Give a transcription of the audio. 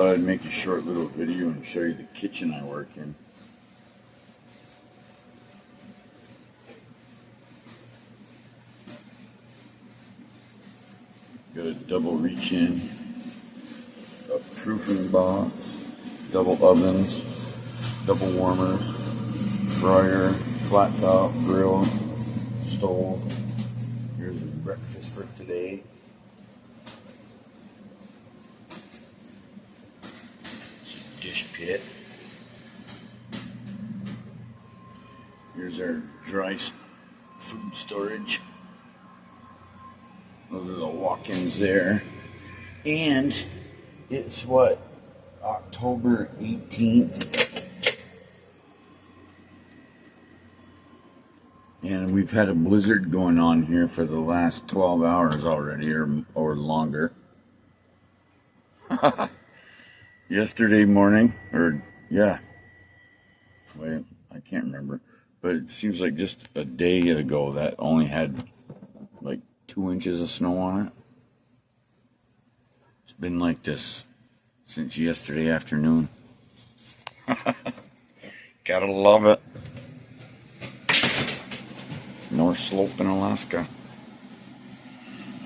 Thought I'd make a short little video and show you the kitchen I work in. Got a double reach in, a proofing box, double ovens, double warmers, fryer, flat top, grill, stove. Here's your breakfast for today. It's a dish pit. Here's our dry food storage. Those are the walk-ins there. And it's what? October 18th. And we've had a blizzard going on here for the last 12 hours already, or longer. Yesterday morning, wait, I can't remember. But it seems like just a day ago that only had like 2 inches of snow on it. It's been like this since yesterday afternoon. Gotta love it. North Slope in Alaska.